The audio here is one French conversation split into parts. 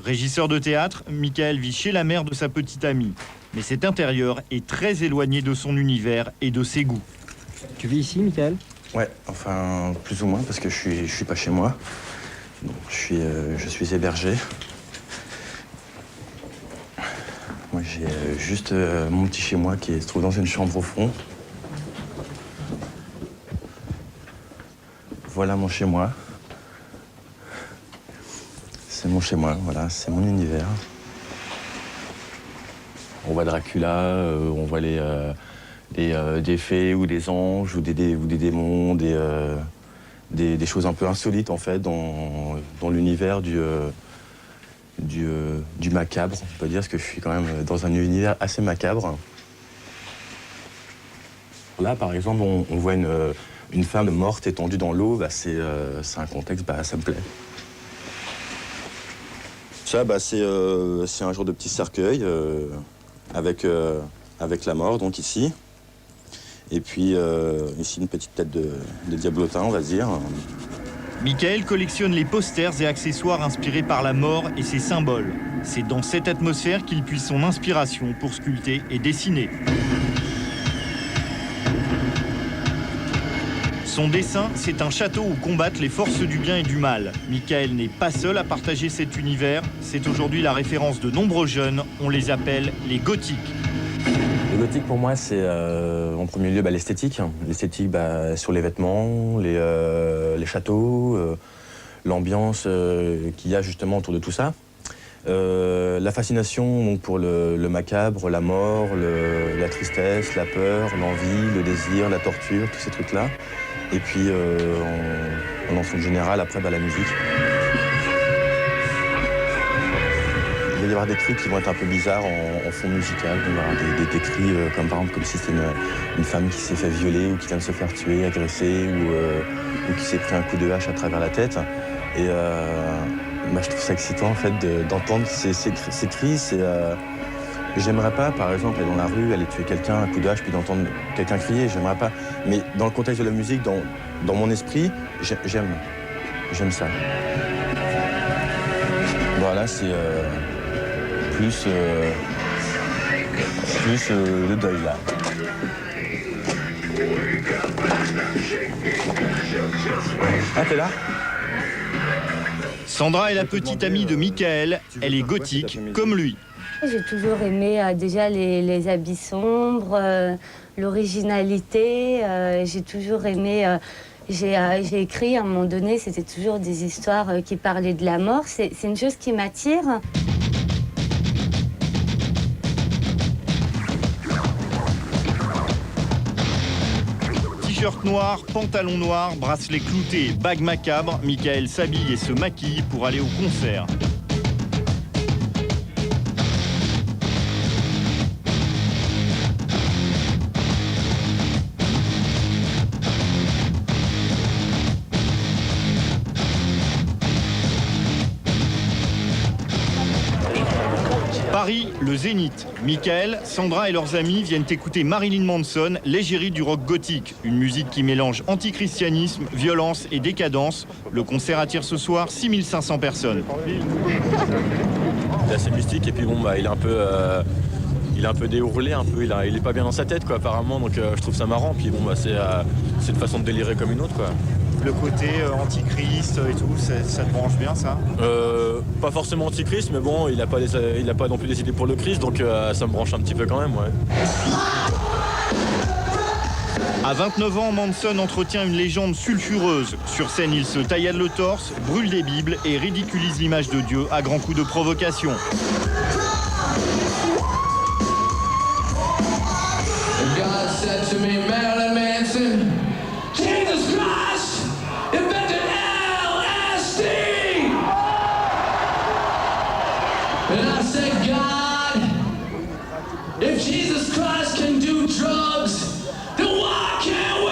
Régisseur de théâtre, Michael vit chez la mère de sa petite amie. Mais cet intérieur est très éloigné de son univers et de ses goûts. Tu vis ici, Michael? Ouais, enfin, plus ou moins, parce que je suis pas chez moi. Donc, je suis hébergé. Moi, j'ai juste mon petit chez moi qui se trouve dans une chambre au fond. Voilà mon chez moi. C'est mon chez moi, voilà, c'est mon univers. On voit Dracula, on voit des fées ou des anges ou des démons, des choses un peu insolites en fait dans l'univers du macabre, on peut dire, parce que je suis quand même dans un univers assez macabre. Là, par exemple, on voit une femme morte étendue dans l'eau, bah, c'est un contexte, bah, ça me plaît. Ça, bah, c'est un genre de petit cercueil avec la mort, donc ici. Et puis ici, une petite tête de diablotin, on va dire. Michael collectionne les posters et accessoires inspirés par la mort et ses symboles. C'est dans cette atmosphère qu'il puise son inspiration pour sculpter et dessiner. Son dessin, c'est un château où combattent les forces du bien et du mal. Michael n'est pas seul à partager cet univers. C'est aujourd'hui la référence de nombreux jeunes. On les appelle les gothiques. Le gothique, pour moi, c'est en premier lieu l'esthétique. L'esthétique sur les vêtements, les châteaux, l'ambiance qu'il y a justement autour de tout ça. La fascination donc, pour le macabre, la mort, la tristesse, la peur, l'envie, le désir, la torture, tous ces trucs-là. Et puis, en ensemble général, après, la musique. Il va y avoir des cris qui vont être un peu bizarres en fond musical. Il va y avoir des cris comme par exemple comme si c'était une femme qui s'est fait violer ou qui vient de se faire tuer, agresser ou qui s'est pris un coup de hache à travers la tête. Et je trouve ça excitant en fait d'entendre ces cris. J'aimerais pas, par exemple, aller dans la rue, aller tuer quelqu'un, un coup de hache, puis d'entendre quelqu'un crier. J'aimerais pas. Mais dans le contexte de la musique, dans mon esprit, j'aime ça. Voilà, c'est plus le deuil là. Ah, t'es là? Sandra est la petite amie de Michael. Elle est gothique comme lui. J'ai toujours aimé déjà les habits sombres, l'originalité. J'ai toujours aimé... J'ai écrit à un moment donné, c'était toujours des histoires qui parlaient de la mort. C'est une chose qui m'attire. T-shirt noir, pantalon noir, bracelet clouté, bague macabre, Michael s'habille et se maquille pour aller au concert. Paris, le Zénith. Michael, Sandra et leurs amis viennent écouter Marilyn Manson, l'égérie du rock gothique. Une musique qui mélange antichristianisme, violence et décadence. Le concert attire ce soir 6500 personnes. Il est assez mystique et puis bon, il est un peu déourlé, il est pas bien dans sa tête quoi, apparemment, donc je trouve ça marrant. Puis bon, c'est une façon de délirer comme une autre quoi. Le côté antichrist et tout, ça te branche bien ça? Pas forcément antichrist, mais bon, il a pas non plus des idées pour le Christ, donc ça me branche un petit peu quand même, ouais. À 29 ans, Manson entretient une légende sulfureuse. Sur scène, il se taillade le torse, brûle des bibles et ridiculise l'image de Dieu à grands coups de provocation. God said to me, Marilyn Manson, Jesus Christ invented LSD. And I said, God, if Jesus Christ can do drugs, then why can't we?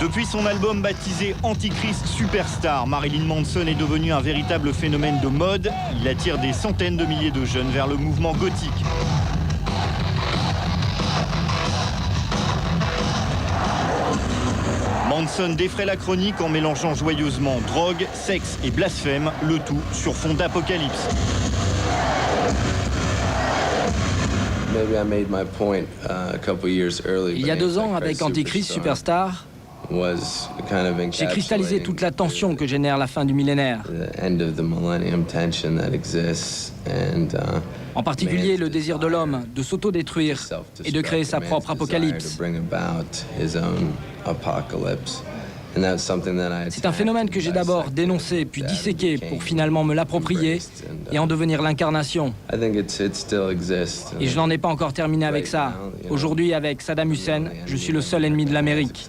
Depuis son album baptisé Antichrist Superstar, Marilyn Manson est devenu un véritable phénomène de mode. Il attire des centaines de milliers de jeunes vers le mouvement gothique. Manson défraie la chronique en mélangeant joyeusement drogue, sexe et blasphème, le tout sur fond d'apocalypse. Il y a 2 ans, avec Antichrist Superstar, j'ai cristallisé toute la tension que génère la fin du millénaire. En particulier le désir de l'homme de s'autodétruire et de créer sa propre apocalypse. C'est un phénomène que j'ai d'abord dénoncé puis disséqué pour finalement me l'approprier et en devenir l'incarnation. Et je n'en ai pas encore terminé avec ça. Aujourd'hui, avec Saddam Hussein, je suis le seul ennemi de l'Amérique.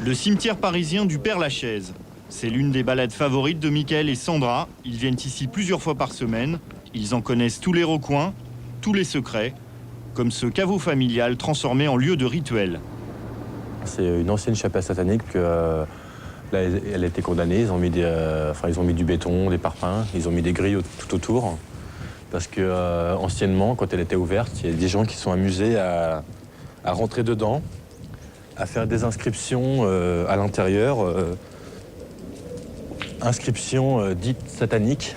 Le cimetière parisien du Père-Lachaise. C'est l'une des balades favorites de Michael et Sandra. Ils viennent ici plusieurs fois par semaine. Ils en connaissent tous les recoins, tous les secrets, comme ce caveau familial transformé en lieu de rituel. C'est une ancienne chapelle satanique. Là, elle a été condamnée. Ils ont mis du béton, des parpaings. Ils ont mis des grilles tout autour. Parce que anciennement, quand elle était ouverte, il y a des gens qui sont amusés à rentrer dedans, à faire des inscriptions à l'intérieur. Inscriptions dites sataniques.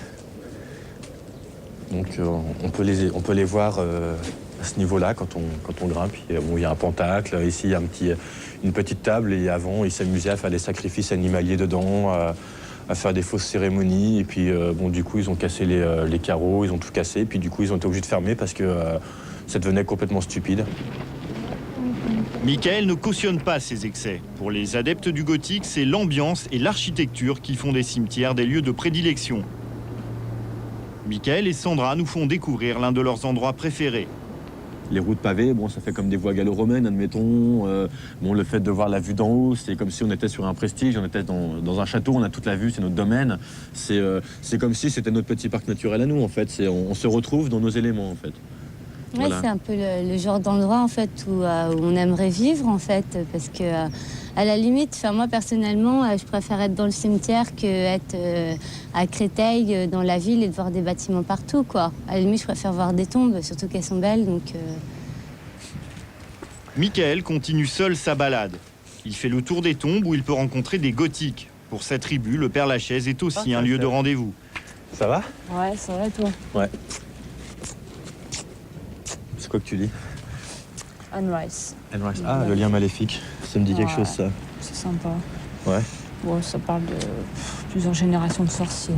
Donc on peut les voir à ce niveau-là quand on grimpe. Il y a un pentacle, ici il y a une petite table et avant ils s'amusaient à faire des sacrifices animaliers dedans, à faire des fausses cérémonies et puis du coup ils ont cassé les carreaux, ils ont tout cassé et puis du coup ils ont été obligés de fermer parce que ça devenait complètement stupide. Michael ne cautionne pas ces excès. Pour les adeptes du gothique, c'est l'ambiance et l'architecture qui font des cimetières des lieux de prédilection. Michael et Sandra nous font découvrir l'un de leurs endroits préférés. Les routes pavées, ça fait comme des voies gallo-romaines, admettons. Le fait de voir la vue d'en haut, c'est comme si on était sur un prestige, on était dans un château, on a toute la vue, c'est notre domaine. C'est comme si c'était notre petit parc naturel à nous, en fait. On se retrouve dans nos éléments, en fait. Ouais, voilà. C'est un peu le genre d'endroit en fait où on aimerait vivre en fait, parce que à la limite, moi personnellement, je préfère être dans le cimetière que être à Créteil dans la ville et de voir des bâtiments partout quoi. À la limite, je préfère voir des tombes, surtout qu'elles sont belles donc. Michael continue seul sa balade. Il fait le tour des tombes où il peut rencontrer des gothiques. Pour sa tribu, le Père-Lachaise est aussi un lieu de rendez-vous. Ça va ? Ouais, ça va toi ? Ouais. C'est quoi que tu lis? Anne Rice. Anne Rice. Ah, le lien maléfique. Ça me dit quelque chose, ça. C'est sympa. Ouais. Bon, ça parle de plusieurs générations de sorciers.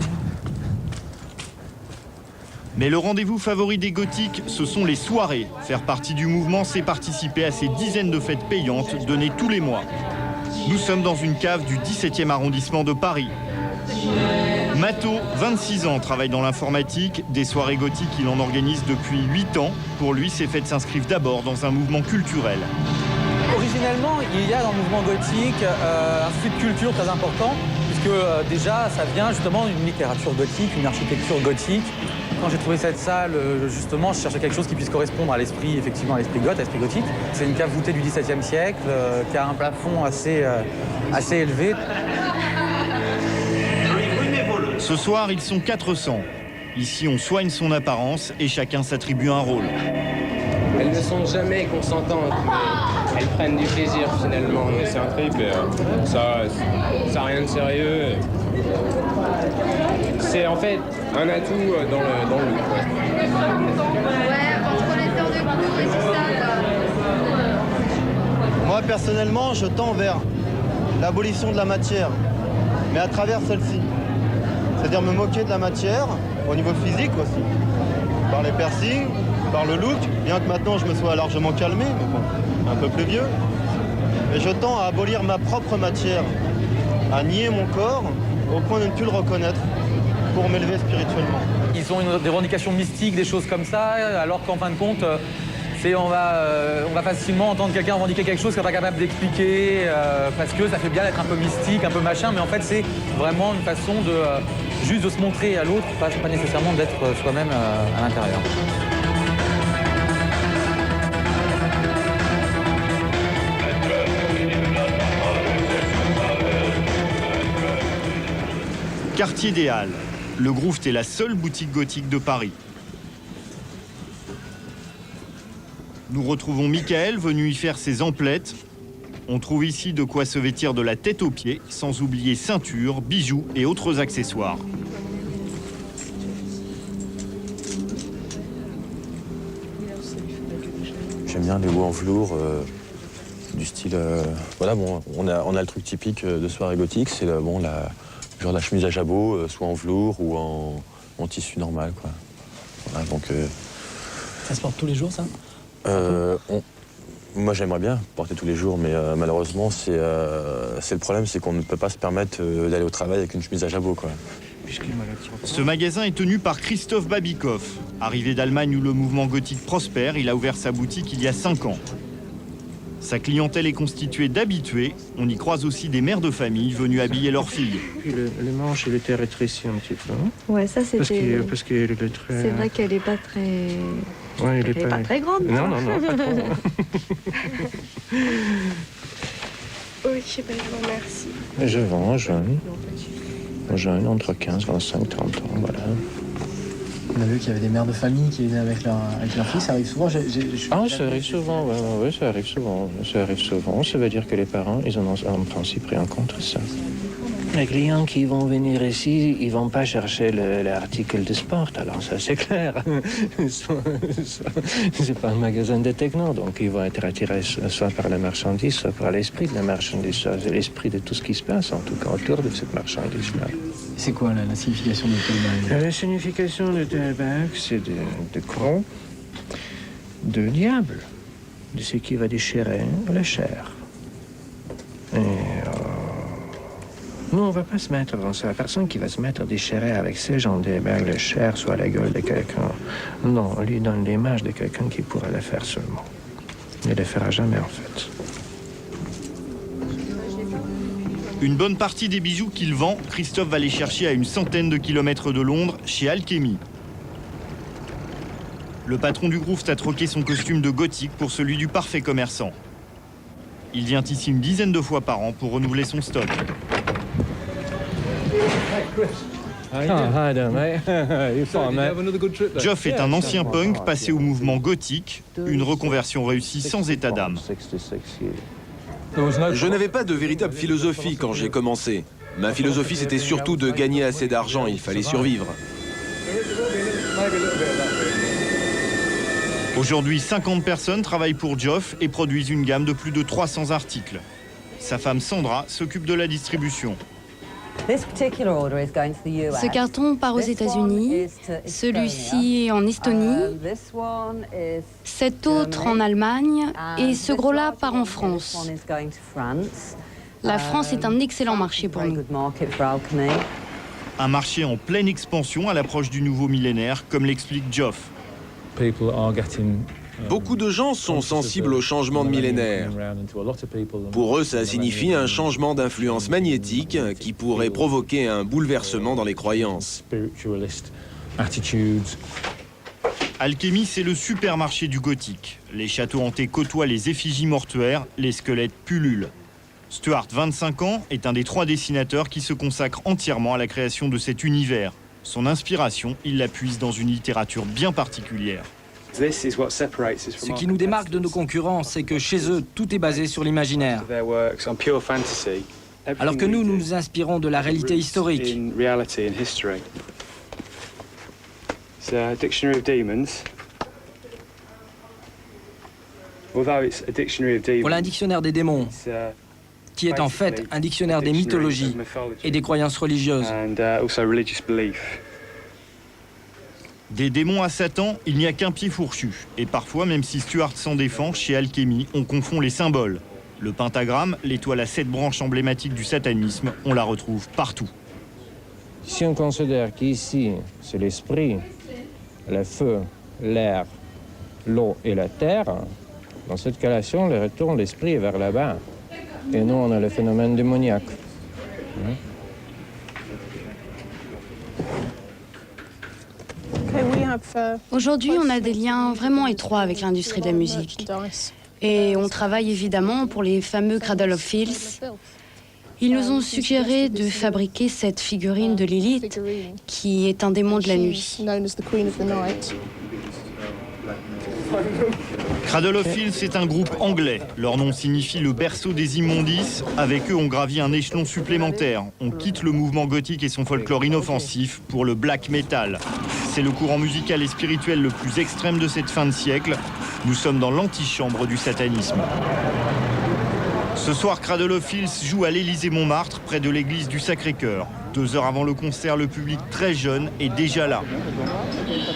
Mais le rendez-vous favori des gothiques, ce sont les soirées. Faire partie du mouvement, c'est participer à ces dizaines de fêtes payantes données tous les mois. Nous sommes dans une cave du 17e arrondissement de Paris. Mato, 26 ans, travaille dans l'informatique. Des soirées gothiques, il en organise depuis 8 ans. Pour lui, ces fêtes s'inscrivent d'abord dans un mouvement culturel. Originellement, il y a dans le mouvement gothique un flux de culture très important, puisque déjà, ça vient justement d'une littérature gothique, une architecture gothique. Quand j'ai trouvé cette salle, justement, je cherchais quelque chose qui puisse correspondre à l'esprit, effectivement, à l'esprit goth, à l'esprit gothique. C'est une cave voûtée du XVIIe siècle, qui a un plafond assez élevé. Ce soir, ils sont 400. Ici, on soigne son apparence et chacun s'attribue un rôle. Elles ne sont jamais consentantes, mais elles prennent du plaisir finalement. Mais c'est un trip, ça n'a rien de sérieux. C'est en fait un atout dans le look. Ouais, entre les temps de cours et tout ça. Moi, personnellement, je tends vers l'abolition de la matière, mais à travers celle-ci. C'est-à-dire me moquer de la matière, au niveau physique aussi, par les piercings, par le look, bien que maintenant je me sois largement calmé, mais bon, un peu plus vieux. Et je tends à abolir ma propre matière, à nier mon corps, au point de ne plus le reconnaître, pour m'élever spirituellement. Ils ont des revendications mystiques, des choses comme ça, alors qu'en fin de compte, on va facilement entendre quelqu'un revendiquer quelque chose qu'on n'est pas capable d'expliquer, parce que ça fait bien d'être un peu mystique, un peu machin, mais en fait c'est vraiment une façon juste de se montrer à l'autre, pas nécessairement d'être soi-même à l'intérieur. Quartier des Halles. Le Groove est la seule boutique gothique de Paris. Nous retrouvons Michael venu y faire ses emplettes. On trouve ici de quoi se vêtir de la tête aux pieds, sans oublier ceinture, bijoux et autres accessoires. J'aime bien les hauts en velours, du style... voilà, bon, on a le truc typique de soirée gothique, c'est genre la chemise à jabot, soit en velours ou en tissu normal, quoi. Voilà, donc... Ça se porte tous les jours, ça? Moi, j'aimerais bien porter tous les jours, mais malheureusement, c'est le problème, c'est qu'on ne peut pas se permettre d'aller au travail avec une chemise à jabot, quoi. Ce magasin est tenu par Christophe Babikoff. Arrivé d'Allemagne où le mouvement gothique prospère, il a ouvert sa boutique il y a 5 ans. Sa clientèle est constituée d'habitués. On y croise aussi des mères de famille venues habiller leurs filles. Le manche, il était rétréci un petit peu. Ouais, ça c'était... Parce qu'il est très... C'est vrai qu'elle est pas très... Ouais, elle est pas très grande. Non, pas trop. Oui, je vous remercie. Je vends jeune, entre 15, 25, 30 ans, voilà. On a vu qu'il y avait des mères de famille qui venaient avec leur fils. Ça arrive souvent. Ça arrive souvent, oui, ça arrive souvent. Ça arrive souvent. Ça veut dire que les parents, ils en ont en principe pris en compte ça. Les clients qui vont venir ici, ils vont pas chercher l'article de sport, alors ça c'est clair. C'est pas un magasin de techno, donc ils vont être attirés soit par la marchandise, soit par l'esprit de la marchandise, soit l'esprit de tout ce qui se passe, en tout cas autour de cette marchandise-là. C'est quoi la signification de Tailbag? La signification de Tailbag, c'est de croc, de diable, de ce qui va déchirer la chair. Et nous, on ne va pas se mettre dans ça. Personne qui va se mettre à déchirer avec ces gens de la chair soit la gueule de quelqu'un. Non, on lui donne l'image de quelqu'un qui pourrait le faire seulement. Il ne le fera jamais, en fait. Une bonne partie des bijoux qu'il vend, Christophe va les chercher à une centaine de kilomètres de Londres, chez Alchemy. Le patron du groupe a troqué son costume de gothique pour celui du parfait commerçant. Il vient ici une dizaine de fois par an pour renouveler son stock. Geoff est un ancien punk passé au mouvement gothique, une reconversion réussie sans état d'âme. Je n'avais pas de véritable philosophie quand j'ai commencé. Ma philosophie, c'était surtout de gagner assez d'argent, il fallait survivre. Aujourd'hui, 50 personnes travaillent pour Geoff et produisent une gamme de plus de 300 articles. Sa femme Sandra s'occupe de la distribution. Ce carton part aux États-Unis, celui-ci en Estonie, cet autre en Allemagne et ce gros-là part en France. La France est un excellent marché pour nous. Un marché en pleine expansion à l'approche du nouveau millénaire, comme l'explique Geoff. Beaucoup de gens sont sensibles au changement de millénaire. Pour eux, ça signifie un changement d'influence magnétique qui pourrait provoquer un bouleversement dans les croyances. Alchemy, c'est le supermarché du gothique. Les châteaux hantés côtoient les effigies mortuaires, les squelettes pullulent. Stuart, 25 ans, est un des 3 dessinateurs qui se consacre entièrement à la création de cet univers. Son inspiration, il la puise dans une littérature bien particulière. Ce qui nous démarque de nos concurrents, c'est que chez eux, tout est basé sur l'imaginaire. Alors que nous nous inspirons de la réalité historique. Voilà un dictionnaire des démons, qui est en fait un dictionnaire des mythologies et des croyances religieuses. Des démons à Satan, il n'y a qu'un pied fourchu. Et parfois, même si Stuart s'en défend, chez Alchemy, on confond les symboles. Le pentagramme, l'étoile à 7 branches emblématique du satanisme, on la retrouve partout. Si on considère qu'ici, c'est l'esprit, le feu, l'air, l'eau et la terre, dans cette cas-là, si on les retourne, l'esprit est vers là-bas. Et nous, on a le phénomène démoniaque. Aujourd'hui, on a des liens vraiment étroits avec l'industrie de la musique. Et on travaille évidemment pour les fameux Cradle of Filth. Ils nous ont suggéré de fabriquer cette figurine de Lilith, qui est un démon de la nuit. Cradle of Filth, c'est un groupe anglais. Leur nom signifie le berceau des immondices. Avec eux, on gravit un échelon supplémentaire. On quitte le mouvement gothique et son folklore inoffensif pour le black metal. C'est le courant musical et spirituel le plus extrême de cette fin de siècle. Nous sommes dans l'antichambre du satanisme. Ce soir, Cradle of Filth joue à l'Élysée-Montmartre, près de l'église du Sacré-Cœur. 2 heures avant le concert, le public très jeune est déjà là.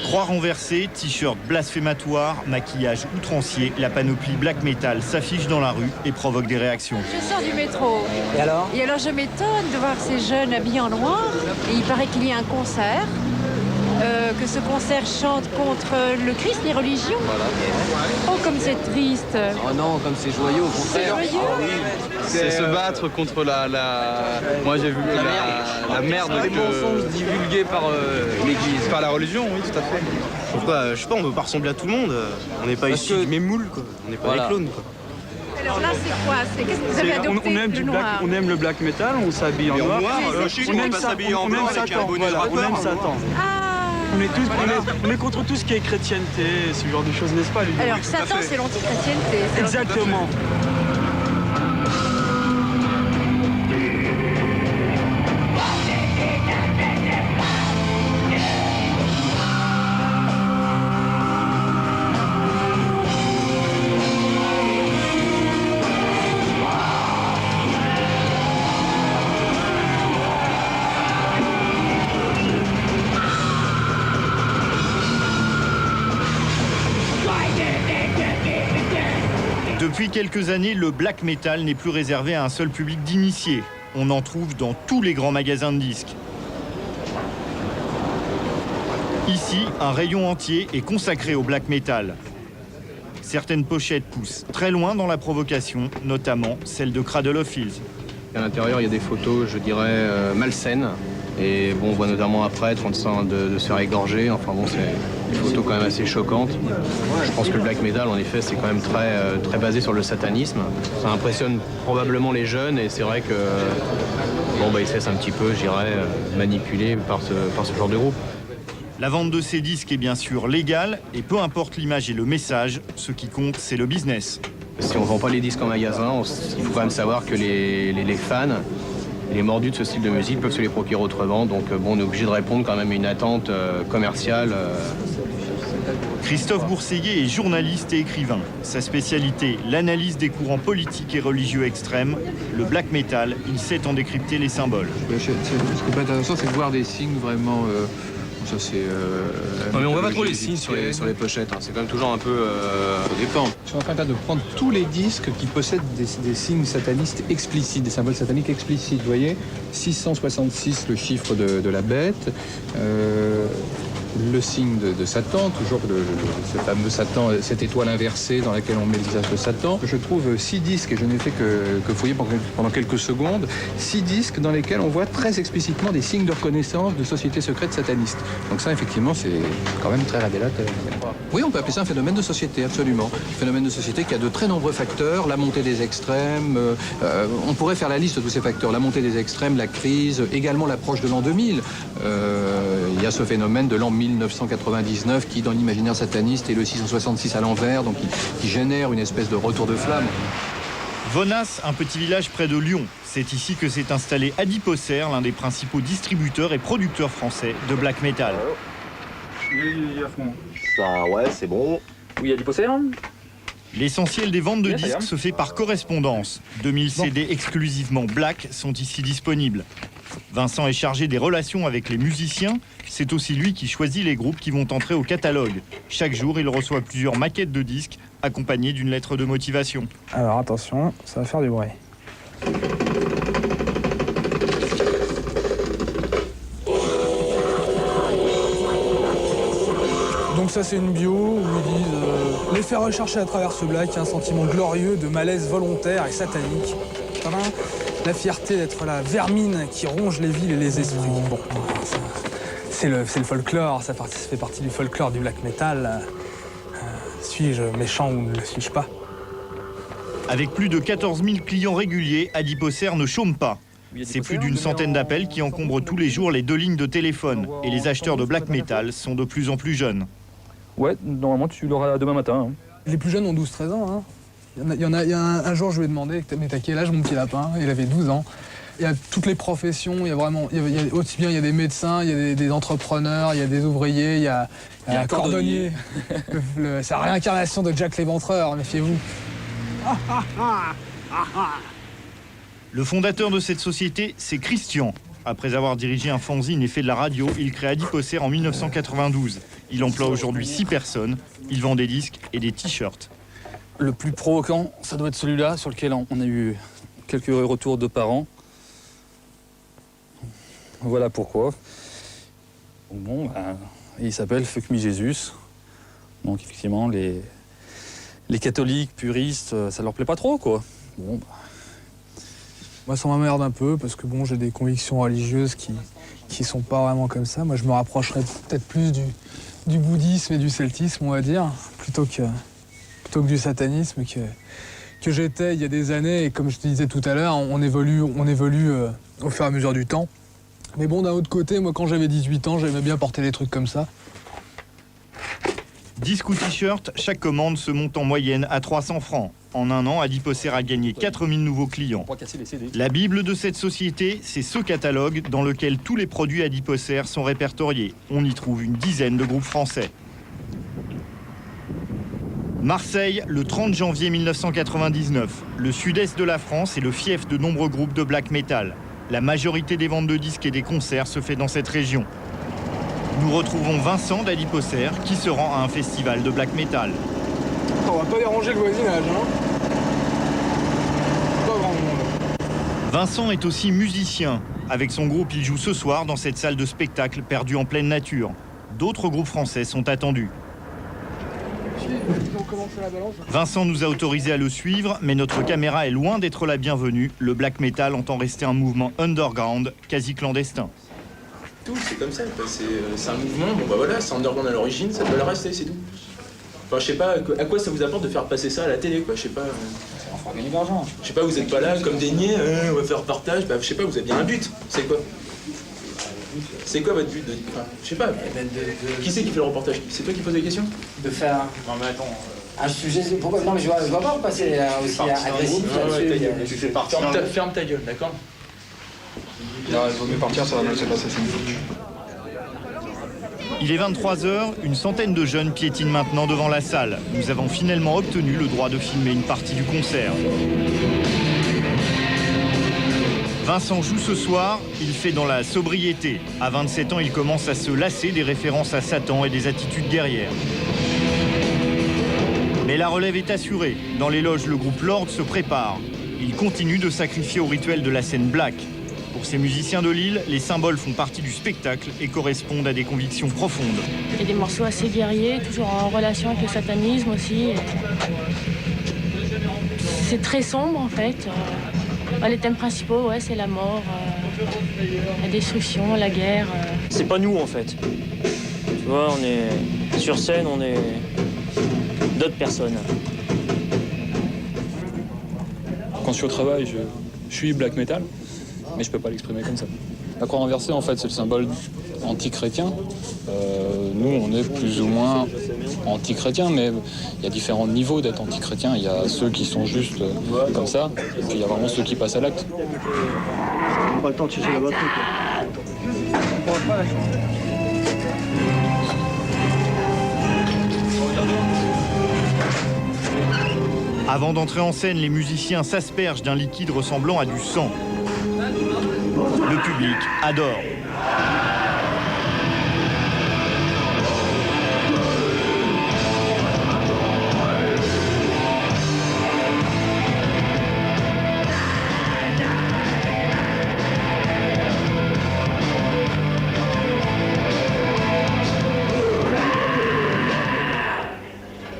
Croix renversée, t-shirt blasphématoire, maquillage outrancier, la panoplie black metal s'affiche dans la rue et provoque des réactions. Je sors du métro. Et alors Je m'étonne de voir ces jeunes habillés en noir. Et il paraît qu'il y a un concert. Que ce concert chante contre le Christ, les religions. Voilà. Oh, comme c'est triste. Oh non, comme c'est joyeux, au contraire. C'est joyeux. C'est se battre contre Moi j'ai vu la merde les mensonges divulgués par l'Église. par la religion, oui, tout à fait. Pourquoi je sais pas, on veut pas ressembler à tout le monde. On n'est pas issus du même moule, quoi. On n'est pas des clones, quoi. Alors là, c'est quoi? Qu'est-ce que vous avez adopté? On aime le black metal, on s'habille en noir. On aime pas s'habiller en blanc avec un bonnet de rappeur. On aime Satan. On est contre tout ce qui est chrétienté, ce genre de choses, n'est-ce pas, Ludo? Alors, Satan, c'est l'antichrétienté. Exactement. Depuis quelques années, le black metal n'est plus réservé à un seul public d'initiés. On en trouve dans tous les grands magasins de disques. Ici, un rayon entier est consacré au black metal. Certaines pochettes poussent très loin dans la provocation, notamment celle de Cradle of Filth. À l'intérieur, il y a des photos, je dirais, malsaines. Et bon, on voit notamment un prêtre en train de se faire égorger. Enfin bon, c'est une photo quand même assez choquante. Je pense que le black metal, en effet, c'est quand même très basé sur le satanisme. Ça impressionne probablement les jeunes et c'est vrai que bon, ils se laissent un petit peu, je dirais, manipuler par ce genre de groupe. La vente de ces disques est bien sûr légale et peu importe l'image et le message, ce qui compte, c'est le business. Si on ne vend pas les disques en magasin, il faut quand même savoir que les fans, les mordus de ce style de musique peuvent se les procurer autrement. Donc bon, on est obligé de répondre quand même à une attente commerciale. Christophe Bourseillet est journaliste et écrivain. Sa spécialité, l'analyse des courants politiques et religieux extrêmes. Le black metal, il sait en décrypter les symboles. Ce qui est intéressant, c'est de voir des signes vraiment... Ça, c'est, non, mais on voit pas trop les signes sur les pochettes, hein. C'est quand même toujours un peu dépend. Je suis en train de prendre tous les disques qui possèdent des signes satanistes explicites, des symboles sataniques explicites. Vous voyez, 666, le chiffre de la bête, le signe de Satan, toujours ce fameux Satan, cette étoile inversée dans laquelle on met le visage de Satan. Je trouve 6 disques, et je n'ai fait que fouiller pendant quelques secondes, 6 disques dans lesquels on voit très explicitement des signes de reconnaissance de sociétés secrètes satanistes. Donc ça, effectivement, c'est quand même très révélateur. Oui, on peut appeler ça un phénomène de société, absolument. Un phénomène de société qui a de très nombreux facteurs, la montée des extrêmes, on pourrait faire la liste de tous ces facteurs, la montée des extrêmes, la crise, également l'approche de l'an 2000. Il y a ce phénomène de l'an 1999 qui, dans l'imaginaire sataniste, est le 666 à l'envers, donc qui génère une espèce de retour de flamme. Vonas, un petit village près de Lyon. C'est ici que s'est installé Adiposer, l'un des principaux distributeurs et producteurs français de black metal. Ça, ouais, c'est bon. Oui, Adiposer. L'essentiel des ventes de disques se fait par correspondance. 2000 CD exclusivement black sont ici disponibles. Vincent est chargé des relations avec les musiciens. C'est aussi lui qui choisit les groupes qui vont entrer au catalogue. Chaque jour, il reçoit plusieurs maquettes de disques accompagnées d'une lettre de motivation. Alors attention, ça va faire du bruit. Donc ça c'est une bio où ils disent les faire rechercher à travers ce black un sentiment glorieux de malaise volontaire et satanique. Tadam, la fierté d'être la vermine qui ronge les villes et les esprits. Bon, c'est le folklore, ça fait partie du folklore du black metal. Suis-je méchant ou ne le suis-je pas? Avec plus de 14 000 clients réguliers, Adiposer ne chôme pas. C'est plus d'une centaine d'appels qui encombrent tous les jours les 2 lignes de téléphone. Et les acheteurs de black metal sont de plus en plus jeunes. Ouais, normalement tu l'auras demain matin. Les plus jeunes ont 12-13 ans. Hein. Il y en a un jour, je lui ai demandé, mais t'as quel âge mon petit lapin? Il avait 12 ans. Il y a toutes les professions, il y a vraiment, aussi bien il y a des médecins, il y a des entrepreneurs, il y a des ouvriers, il y a un cordonnier. C'est la réincarnation de Jack l'Éventreur, méfiez-vous. Le fondateur de cette société, c'est Christian. Après avoir dirigé un fanzine et fait de la radio, il crée Adiposer en 1992. Il emploie aujourd'hui 6 personnes. Il vend des disques et des t-shirts. Le plus provoquant, ça doit être celui-là, sur lequel on a eu quelques retours de parents. Voilà pourquoi. Bon, il s'appelle Fuck Me Jesus. Donc effectivement, les catholiques puristes, ça leur plaît pas trop, quoi. Bon, Moi, ça m'emmerde un peu parce que bon, j'ai des convictions religieuses qui sont pas vraiment comme ça. Moi, je me rapprocherais peut-être plus du bouddhisme et du celtisme, on va dire, plutôt que du satanisme que j'étais il y a des années. Et comme je te disais tout à l'heure, on évolue au fur et à mesure du temps. Mais bon, d'un autre côté, moi, quand j'avais 18 ans, j'aimais bien porter des trucs comme ça. Disques ou t-shirts, chaque commande se monte en moyenne à 300 francs. En un an, Adiposer a gagné 4000 nouveaux clients. La bible de cette société, c'est ce catalogue dans lequel tous les produits Adiposer sont répertoriés. On y trouve une dizaine de groupes français. Marseille, le 30 janvier 1999. Le sud-est de la France est le fief de nombreux groupes de black metal. La majorité des ventes de disques et des concerts se fait dans cette région. Nous retrouvons Vincent d'Adiposer qui se rend à un festival de black metal. On va pas déranger le voisinage, hein. Pas grand monde. Vincent est aussi musicien. Avec son groupe, il joue ce soir dans cette salle de spectacle perdue en pleine nature. D'autres groupes français sont attendus. Vincent nous a autorisé à le suivre, mais notre caméra est loin d'être la bienvenue. Le black metal entend rester un mouvement underground, quasi clandestin. C'est comme ça, c'est un mouvement, bon bah voilà, c'est underground à l'origine, ça doit le rester, c'est tout. Enfin, je sais pas, à quoi ça vous apporte de faire passer ça à la télé, quoi, je sais pas. On fera gagner de l'argent. Je sais pas, vous êtes pas là comme des niais, on va faire reportage, bah je sais pas, vous avez bien un but, c'est quoi? C'est quoi votre but de... Enfin, je sais pas, qui c'est qui fait le reportage? C'est toi qui poses les questions? De faire... Non mais attends... Un sujet... Pourquoi... Non mais je vois pas passer aussi agressif là-dessus. Tu fais partir. Ferme ta gueule, d'accord? Non, il vaut mieux partir, ça va mal se passer, c'est une Il est 23h, une centaine de jeunes piétinent maintenant devant la salle. Nous avons finalement obtenu le droit de filmer une partie du concert. Vincent joue ce soir, il fait dans la sobriété. À 27 ans, il commence à se lasser des références à Satan et des attitudes guerrières. Mais la relève est assurée. Dans les loges, le groupe Lord se prépare. Il continue de sacrifier au rituel de la scène black. Pour ces musiciens de Lille, les symboles font partie du spectacle et correspondent à des convictions profondes. Il y a des morceaux assez guerriers, toujours en relation avec le satanisme aussi. C'est très sombre en fait. Les thèmes principaux, ouais, c'est la mort, la destruction, la guerre. C'est pas nous en fait. Tu vois, on est sur scène, on est d'autres personnes. Quand je suis au travail, je suis black metal, mais je peux pas l'exprimer comme ça. La croix renversée, en fait, c'est le symbole anti-chrétien. Nous, on est plus ou moins anti-chrétiens, mais il y a différents niveaux d'être anti-chrétien. Il y a ceux qui sont juste comme ça, et puis il y a vraiment ceux qui passent à l'acte. On n'a pas le temps de chercher la batterie, Avant d'entrer en scène, les musiciens s'aspergent d'un liquide ressemblant à du sang. Le public adore.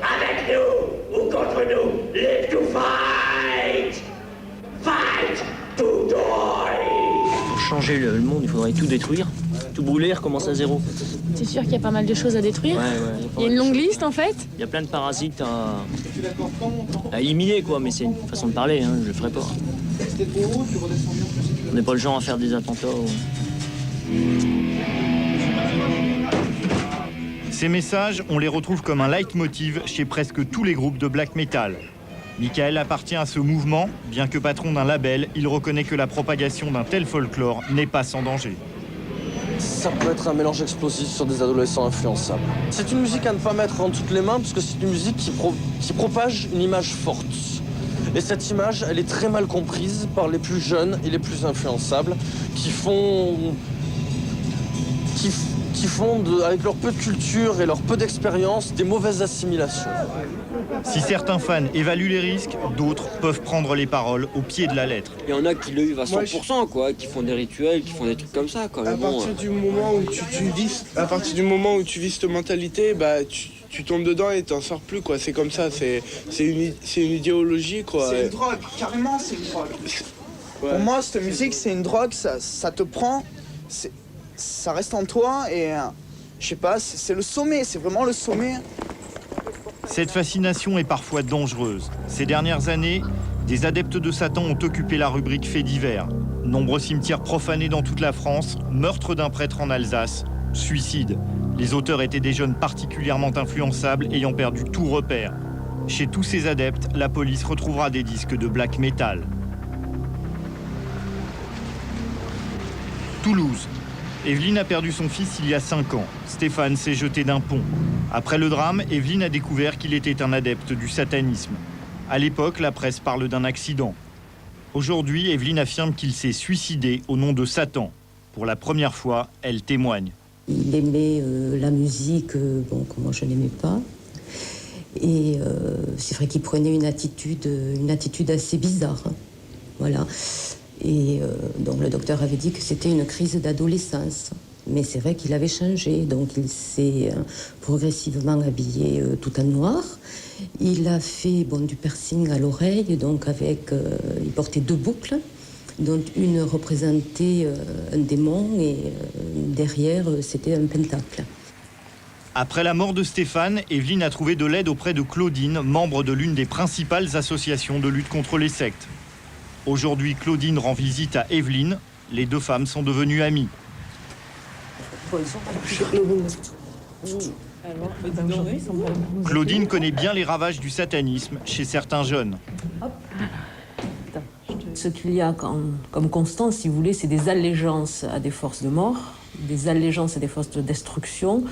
Avec nous ou contre nous, live to fight! Fight to die! Pour changer le monde, il faudrait tout détruire, tout brûler, recommencer à zéro. C'est sûr qu'il y a pas mal de choses à détruire. Il y a une longue liste en fait. Il y a plein de parasites à éliminer, quoi, mais c'est une façon de parler, hein, je le ferai pas. On n'est pas le genre à faire des attentats. Ces messages, on les retrouve comme un leitmotiv chez presque tous les groupes de black metal. Michael appartient à ce mouvement, bien que patron d'un label, il reconnaît que la propagation d'un tel folklore n'est pas sans danger. Ça peut être un mélange explosif sur des adolescents influençables. C'est une musique à ne pas mettre en toutes les mains, parce que c'est une musique qui propage une image forte. Et cette image, elle est très mal comprise par les plus jeunes et les plus influençables, qui font avec leur peu de culture et leur peu d'expérience, des mauvaises assimilations. Si certains fans évaluent les risques, d'autres peuvent prendre les paroles au pied de la lettre. Il y en a qui le vivent à 100%, quoi, qui font des rituels, qui font des trucs comme ça. Quoi. À partir du moment où tu vis cette mentalité, bah, tu tombes dedans et t'en sors plus, quoi. C'est comme ça, c'est une idéologie, quoi. C'est une drogue, carrément, c'est une drogue. Ouais. Pour moi, cette musique, c'est une drogue, ça te prend, ça reste en toi et je sais pas, c'est le sommet, c'est vraiment le sommet. Cette fascination est parfois dangereuse. Ces dernières années, des adeptes de Satan ont occupé la rubrique faits divers. Nombreux cimetières profanés dans toute la France, meurtre d'un prêtre en Alsace, suicide. Les auteurs étaient des jeunes particulièrement influençables ayant perdu tout repère. Chez tous ces adeptes, la police retrouvera des disques de black metal. Toulouse. Evelyne a perdu son fils il y a 5 ans. Stéphane s'est jeté d'un pont. Après le drame, Evelyne a découvert qu'il était un adepte du satanisme. À l'époque, la presse parle d'un accident. Aujourd'hui, Evelyne affirme qu'il s'est suicidé au nom de Satan. Pour la première fois, elle témoigne. Il aimait la musique, que moi je n'aimais pas. Et c'est vrai qu'il prenait une attitude assez bizarre. Voilà. Et donc le docteur avait dit que c'était une crise d'adolescence. Mais c'est vrai qu'il avait changé, donc il s'est progressivement habillé tout en noir. Il a fait du piercing à l'oreille, donc il portait 2 boucles, dont une représentait un démon et derrière c'était un pentacle. Après la mort de Stéphane, Evelyne a trouvé de l'aide auprès de Claudine, membre de l'une des principales associations de lutte contre les sectes. Aujourd'hui, Claudine rend visite à Evelyne. Les 2 femmes sont devenues amies. Claudine connaît bien les ravages du satanisme chez certains jeunes. Ce qu'il y a comme constance, si vous voulez, c'est des allégeances à des forces de mort, des allégeances à des forces de destruction,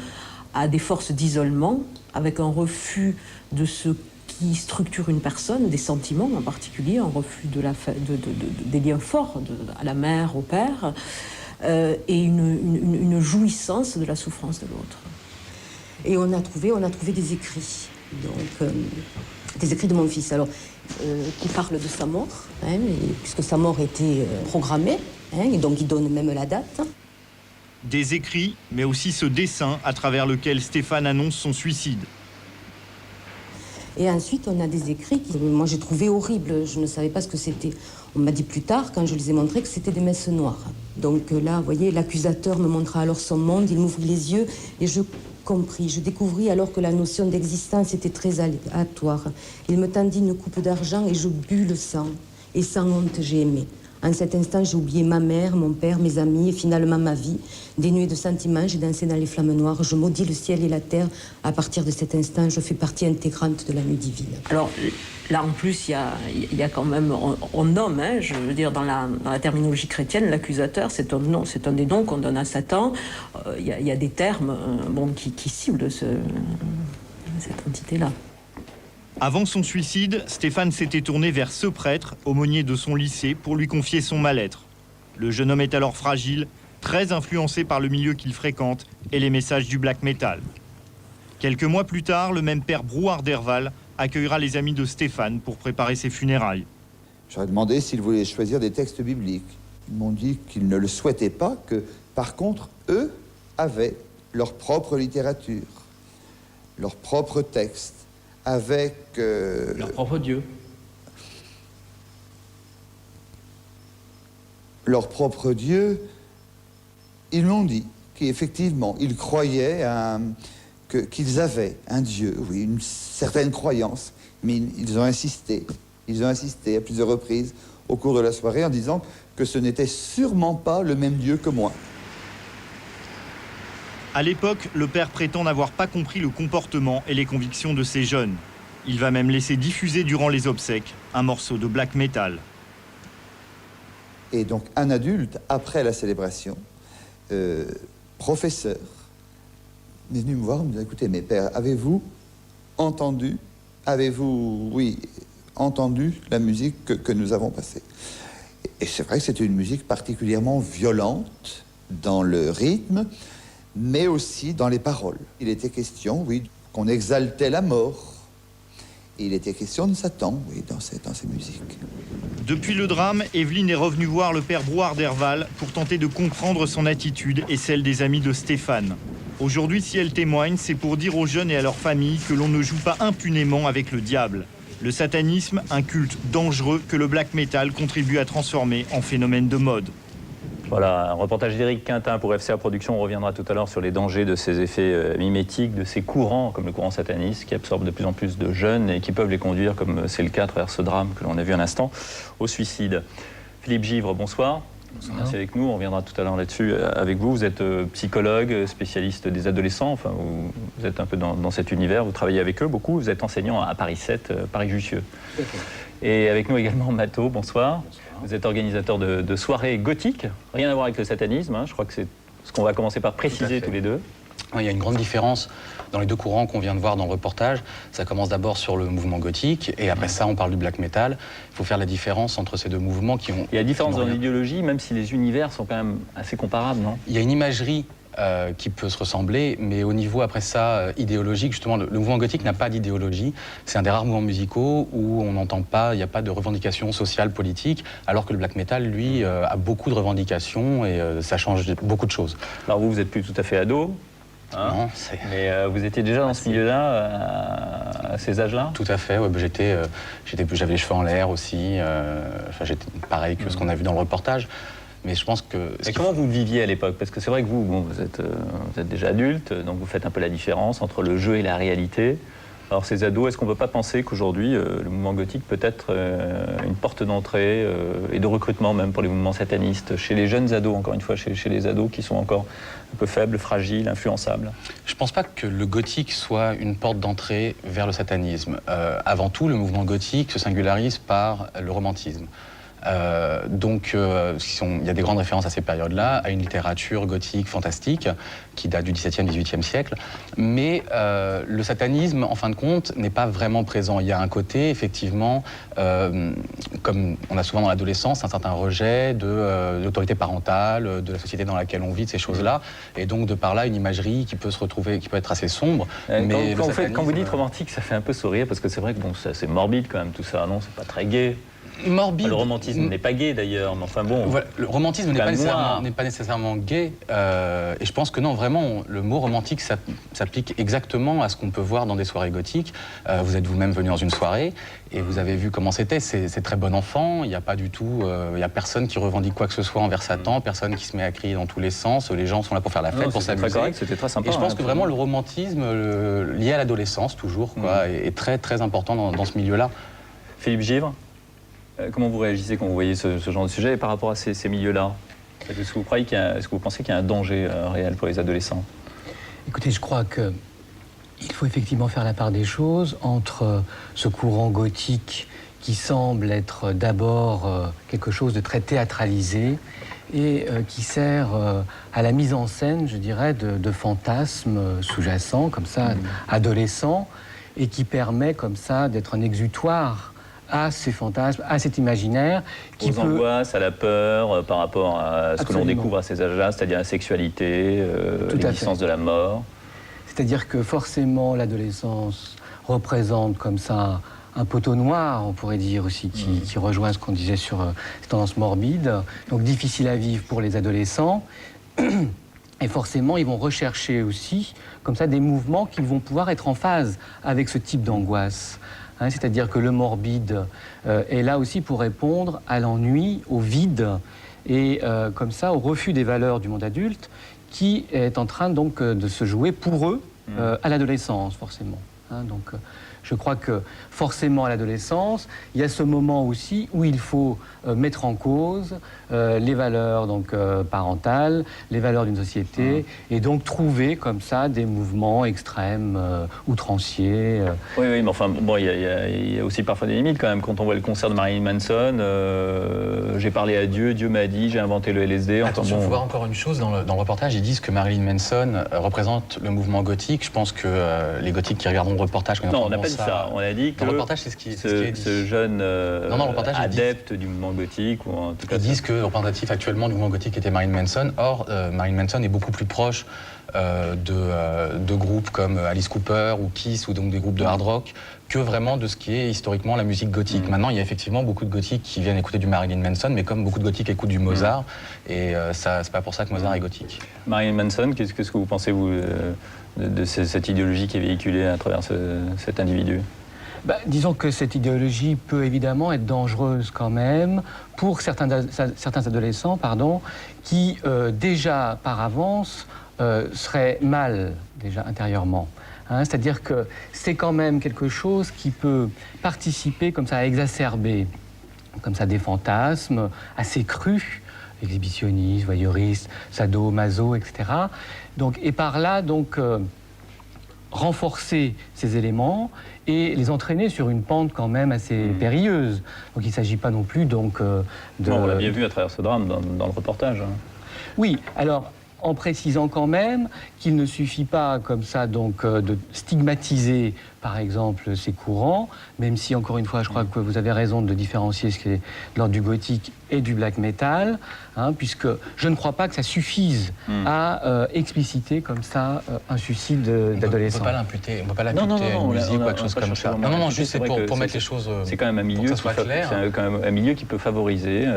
à des forces d'isolement, avec un refus de ce qui structure une personne, des sentiments en particulier, un refus des liens forts à la mère, au père, et une jouissance de la souffrance de l'autre. Et on a trouvé des écrits, donc des écrits de mon fils, qui parlent de sa mort, puisque sa mort était programmée, et donc il donne même la date. Des écrits, mais aussi ce dessin à travers lequel Stéphane annonce son suicide. Et ensuite, on a des écrits que moi j'ai trouvé horribles. Je ne savais pas ce que c'était. On m'a dit plus tard, quand je les ai montrés, que c'était des messes noires. Donc là, vous voyez, l'accusateur me montra alors son monde, il m'ouvrit les yeux et je compris. Je découvris alors que la notion d'existence était très aléatoire. Il me tendit une coupe d'argent et je bus le sang. Et sans honte, j'ai aimé. En cet instant, j'ai oublié ma mère, mon père, mes amis et finalement ma vie. Dénuée de sentiments, j'ai dansé dans les flammes noires. Je maudis le ciel et la terre. À partir de cet instant, je fais partie intégrante de la nuit divine. Alors là, en plus, il y a quand même... On nomme, je veux dire, dans la terminologie chrétienne, l'accusateur, c'est un des noms qu'on donne à Satan. Il y a des termes qui ciblent cette entité-là. Avant son suicide, Stéphane s'était tourné vers ce prêtre, aumônier de son lycée, pour lui confier son mal-être. Le jeune homme est alors fragile, très influencé par le milieu qu'il fréquente et les messages du black metal. Quelques mois plus tard, le même père Brouard d'Herval accueillera les amis de Stéphane pour préparer ses funérailles. J'aurais demandé s'ils voulaient choisir des textes bibliques. Ils m'ont dit qu'ils ne le souhaitaient pas, que par contre, eux avaient leur propre littérature, leurs propres textes. Avec... leur propre Dieu. Leur propre Dieu, ils m'ont dit qu'effectivement, ils croyaient qu'ils avaient un Dieu, oui, une certaine croyance, mais ils ont insisté à plusieurs reprises au cours de la soirée en disant que ce n'était sûrement pas le même Dieu que moi. À l'époque, le père prétend n'avoir pas compris le comportement et les convictions de ses jeunes. Il va même laisser diffuser durant les obsèques un morceau de black metal. Et donc un adulte, après la célébration, professeur, est venu me voir, me dit, écoutez, mes pères, avez-vous entendu la musique que nous avons passée? Et c'est vrai que c'était une musique particulièrement violente dans le rythme, mais aussi dans les paroles. Il était question, oui, qu'on exaltait la mort. Et il était question de Satan, oui, dans ces musiques. Depuis le drame, Evelyne est revenue voir le père Brouard d'Herval pour tenter de comprendre son attitude et celle des amis de Stéphane. Aujourd'hui, si elle témoigne, c'est pour dire aux jeunes et à leurs familles que l'on ne joue pas impunément avec le diable. Le satanisme, un culte dangereux que le black metal contribue à transformer en phénomène de mode. Voilà, un reportage d'Éric Quintin pour FCA Productions. On reviendra tout à l'heure sur les dangers de ces effets mimétiques, de ces courants, comme le courant sataniste, qui absorbent de plus en plus de jeunes et qui peuvent les conduire, comme c'est le cas à travers ce drame que l'on a vu un instant, au suicide. Philippe Givre, bonsoir. Merci avec nous, on reviendra tout à l'heure là-dessus avec vous. Vous êtes psychologue, spécialiste des adolescents, enfin, vous êtes un peu dans cet univers, vous travaillez avec eux beaucoup, vous êtes enseignant à Paris 7, Paris-Jussieu. Et avec nous également Matho, bonsoir. Vous êtes organisateur de soirées gothiques, rien à voir avec le satanisme, hein. Je crois que c'est ce qu'on va commencer par préciser tous les deux. Il y a une grande différence dans les deux courants qu'on vient de voir dans le reportage. Ça commence d'abord sur le mouvement gothique et après ça on parle du black metal. Il faut faire la différence entre ces deux mouvements qui ont... Il y a différence dans l'idéologie, même si les univers sont quand même assez comparables, non? Il y a une imagerie qui peut se ressembler, mais au niveau après ça idéologique, justement le mouvement gothique n'a pas d'idéologie. C'est un des rares mouvements musicaux où on n'entend pas, il n'y a pas de revendications sociales, politiques, alors que le black metal, lui, a beaucoup de revendications et ça change beaucoup de choses. Alors vous êtes plus tout à fait ado, hein, non, mais vous étiez déjà dans ce milieu-là, à ces âges-là? Tout à fait, ouais, j'avais les cheveux en l'air aussi, j'étais pareil que ce qu'on a vu dans le reportage. Mais je pense que... Et comment vous le viviez à l'époque? Parce que c'est vrai que vous êtes déjà adulte, donc vous faites un peu la différence entre le jeu et la réalité. Alors ces ados, est-ce qu'on ne peut pas penser qu'aujourd'hui, le mouvement gothique peut être une porte d'entrée et de recrutement même pour les mouvements satanistes, chez les jeunes ados, encore une fois, chez les ados qui sont encore un peu faibles, fragiles, influençables? Je ne pense pas que le gothique soit une porte d'entrée vers le satanisme. Avant tout, le mouvement gothique se singularise par le romantisme. Il y a des grandes références à ces périodes-là, à une littérature gothique fantastique qui date du XVIIe, XVIIIe siècle. Mais le satanisme, en fin de compte, n'est pas vraiment présent. Il y a un côté, effectivement, comme on a souvent dans l'adolescence, un certain rejet de l'autorité parentale, de la société dans laquelle on vit, de ces choses-là. Et donc, de par là, une imagerie qui peut se retrouver, qui peut être assez sombre. Mais quand vous dites romantique, ça fait un peu sourire, parce que c'est vrai que c'est morbide quand même tout ça, non? C'est pas très gai. Morbide. Le romantisme n'est pas gai d'ailleurs, mais enfin bon... Voilà, le romantisme n'est pas nécessairement gai, et je pense que non, vraiment, le mot romantique s'applique exactement à ce qu'on peut voir dans des soirées gothiques. Vous êtes vous-même venu dans une soirée, et vous avez vu comment c'était, c'est très bon enfant, il n'y a pas du tout... il n'y a personne qui revendique quoi que ce soit envers Satan, personne qui se met à crier dans tous les sens, les gens sont là pour faire la fête, pour s'amuser. C'était très sympa. Et je pense que vraiment le romantisme, lié à l'adolescence toujours, quoi, est très très important dans ce milieu-là. Philippe Givre, comment vous réagissez quand vous voyez ce genre de sujet et par rapport à ces milieux-là? Est-ce que vous pensez qu'il y a un danger réel pour les adolescents? Écoutez, je crois qu'il faut effectivement faire la part des choses entre ce courant gothique qui semble être d'abord quelque chose de très théâtralisé et qui sert à la mise en scène, je dirais, de fantasmes sous-jacents, comme ça, adolescents, et qui permet comme ça d'être un exutoire à ces fantasmes, à cet imaginaire qui aux angoisses, à la peur par rapport à ce que l'on découvre à ces âges-là, c'est-à-dire la sexualité, l'existence de la mort. C'est-à-dire que forcément l'adolescence représente comme ça un poteau noir, on pourrait dire aussi, qui rejoint ce qu'on disait sur ces tendances morbides, donc difficile à vivre pour les adolescents. Et forcément, ils vont rechercher aussi comme ça des mouvements qui vont pouvoir être en phase avec ce type d'angoisse. C'est-à-dire que le morbide est là aussi pour répondre à l'ennui, au vide et comme ça au refus des valeurs du monde adulte qui est en train donc de se jouer pour eux à l'adolescence forcément. Donc Je crois que forcément à l'adolescence, il y a ce moment aussi où il faut mettre en cause les valeurs donc, parentales, les valeurs d'une société, et donc trouver comme ça des mouvements extrêmes, outranciers. Oui, mais enfin, bon, il y a aussi parfois des limites quand même. Quand on voit le concert de Marilyn Manson, j'ai parlé à Dieu, Dieu m'a dit, j'ai inventé le LSD. Attention, il faut voir encore une chose dans le reportage. Ils disent que Marilyn Manson représente le mouvement gothique. Je pense que les gothiques qui regarderont le reportage... Non, on n'a pas dit ça. On a dit que dans le reportage, c'est ce qui est dit. Ce jeune adepte du mouvement gothique... Ou en tout cas, ils disent que le représentatif actuellement du mouvement gothique était Marilyn Manson. Or, Marilyn Manson est beaucoup plus proche de groupes comme Alice Cooper ou Kiss, ou donc des groupes de hard rock, que vraiment de ce qui est historiquement la musique gothique. Maintenant, il y a effectivement beaucoup de gothiques qui viennent écouter du Marilyn Manson, mais comme beaucoup de gothiques écoutent du Mozart, et c'est pas pour ça que Mozart est gothique. Marilyn Manson, qu'est-ce que vous pensez, vous, de cette idéologie qui est véhiculée à travers cet individu? Disons que cette idéologie peut évidemment être dangereuse quand même pour certains adolescents qui déjà par avance seraient mal déjà intérieurement. C'est-à-dire que c'est quand même quelque chose qui peut participer comme ça à exacerber comme ça des fantasmes assez crus, exhibitionnistes, voyeuristes, sado-maso, etc. Donc, et par là donc renforcer ces éléments et les entraîner sur une pente quand même assez périlleuse. Donc il ne s'agit pas non plus donc de... Non, on l'a bien vu à travers ce drame dans le reportage. Oui, alors en précisant quand même qu'il ne suffit pas comme ça donc de stigmatiser par exemple ces courants, même si encore une fois je crois que vous avez raison de différencier ce qui est de l'ordre du gothique et du black metal, puisque je ne crois pas que ça suffise à expliciter comme ça un suicide d'adolescent. On ne peut pas l'imputer à une musique ou quelque chose comme ça. Non, juste c'est pour mettre les choses c'est quand même un milieu pour que ça soit clair. C'est quand même un milieu qui peut favoriser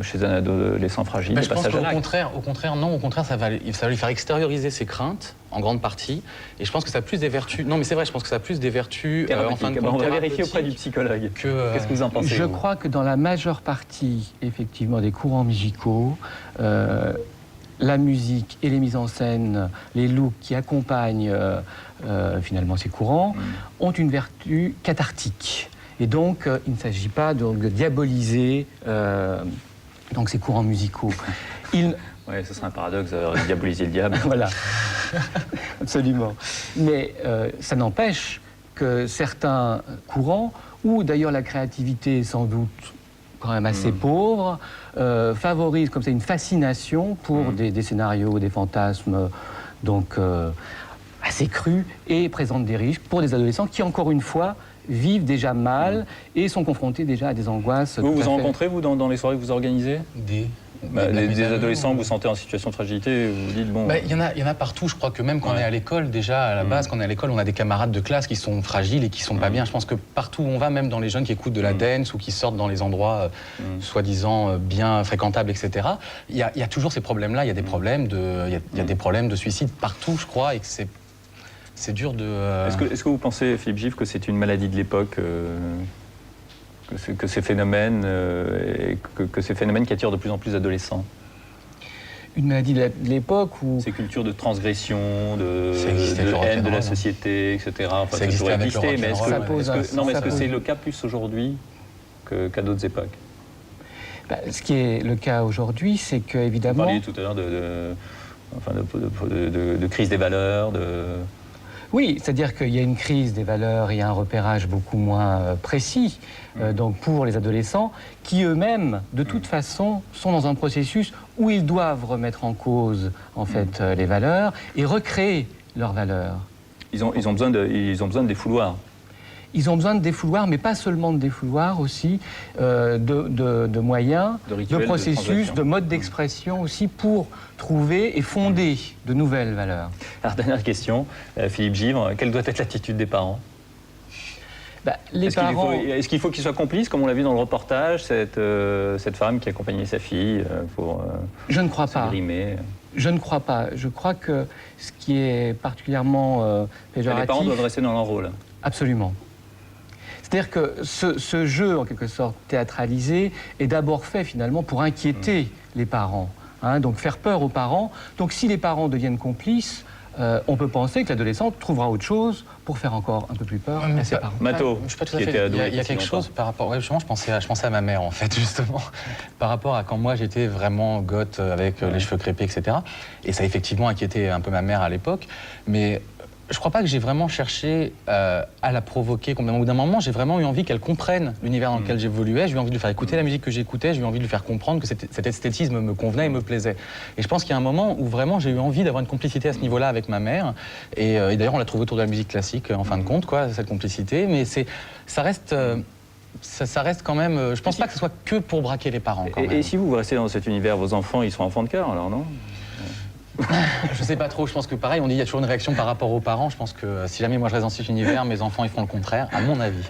chez un adolescent fragile le passage à l'acte. Au contraire, ça va lui faire extérioriser ses craintes en grande partie, et je pense que ça a plus des vertus. Non, mais c'est vrai, je pense que ça a plus des vertus. En fin de compte, on va vérifier auprès du psychologue. Qu'est-ce que vous en pensez? Je crois que dans la majeure partie, effectivement, des courants musicaux, la musique et les mises en scène, les looks qui accompagnent finalement ces courants, ont une vertu cathartique. Et donc, il ne s'agit pas donc, de diaboliser donc, ces courants musicaux. Oui, ce serait un paradoxe de diaboliser le diable. Voilà, absolument. Mais ça n'empêche que certains courants, où d'ailleurs la créativité est sans doute quand même assez pauvre, favorisent comme ça une fascination pour des scénarios, des fantasmes donc assez crus et présentent des risques pour des adolescents qui, encore une fois, vivent déjà mal et sont confrontés déjà à des angoisses. Vous en rencontrez, vous, dans les soirées que vous organisez? Des adolescents que vous sentez en situation de fragilité, vous vous dites bon... Il y en a partout, je crois que même quand on est à l'école, déjà à la base, quand on est à l'école, on a des camarades de classe qui sont fragiles et qui sont pas bien. Je pense que partout où on va, même dans les jeunes qui écoutent de la dance ou qui sortent dans les endroits soi-disant bien fréquentables, etc., il y a toujours ces problèmes-là, il y a des problèmes de suicide partout, je crois, et que c'est dur de... Est-ce que vous pensez, Philippe Gifre, que c'est une maladie de l'époque que ces phénomènes, qui attirent de plus en plus d'adolescents? Une maladie de l'époque où... Ces cultures de transgression, de haine de la société, etc. Enfin, ça pourrait exister, mais est-ce que c'est le cas plus aujourd'hui qu'à d'autres époques? Ce qui est le cas aujourd'hui, c'est qu'évidemment... Vous parliez tout à l'heure de crise des valeurs, Oui, c'est-à-dire qu'il y a une crise des valeurs, il y a un repérage beaucoup moins précis donc pour les adolescents qui eux-mêmes, de toute façon, sont dans un processus où ils doivent remettre en cause en fait les valeurs et recréer leurs valeurs. Ils ont besoin de défouloirs. Ils ont besoin de défouloirs, mais pas seulement de défouloirs, aussi de moyens, de processus, de modes d'expression aussi pour trouver et fonder de nouvelles valeurs. Alors, dernière question, Philippe Givre, quelle doit être l'attitude des parents? Est-ce qu'il faut qu'ils soient complices, comme on l'a vu dans le reportage, cette femme qui accompagnait sa fille pour Je ne crois pas. Grimer. Je ne crois pas. Je crois que ce qui est particulièrement péjoratif... Les parents doivent rester dans leur rôle. Absolument. C'est-à-dire que ce jeu, en quelque sorte, théâtralisé, est d'abord fait, finalement, pour inquiéter les parents. Donc faire peur aux parents. Donc si les parents deviennent complices, on peut penser que l'adolescent trouvera autre chose pour faire encore un peu plus peur à ses parents. Mato, je suis pas tout à qui fait. était ado Il y a quelque chose par rapport. Ouais, justement, je pensais à ma mère en fait, justement, par rapport à quand moi j'étais vraiment goth avec les cheveux crépés, etc. Et ça a effectivement inquiété un peu ma mère à l'époque, mais je crois pas que j'ai vraiment cherché à la provoquer complètement. Au bout d'un moment, j'ai vraiment eu envie qu'elle comprenne l'univers dans lequel j'évoluais. J'ai eu envie de lui faire écouter la musique que j'écoutais. J'ai eu envie de lui faire comprendre que cet esthétisme me convenait et me plaisait. Et je pense qu'il y a un moment où vraiment j'ai eu envie d'avoir une complicité à ce niveau-là avec ma mère. Et d'ailleurs, on l'a trouvé autour de la musique classique, en fin de compte, quoi, cette complicité. Mais ça reste quand même. Je pense pas que ce soit que pour braquer les parents. Quand même. Et si vous restez dans cet univers, vos enfants, ils sont enfants de cœur, alors non? Je sais pas trop, je pense que pareil, on dit qu'il y a toujours une réaction par rapport aux parents. Je pense que si jamais moi je reste dans cet univers, mes enfants ils feront le contraire, à mon avis.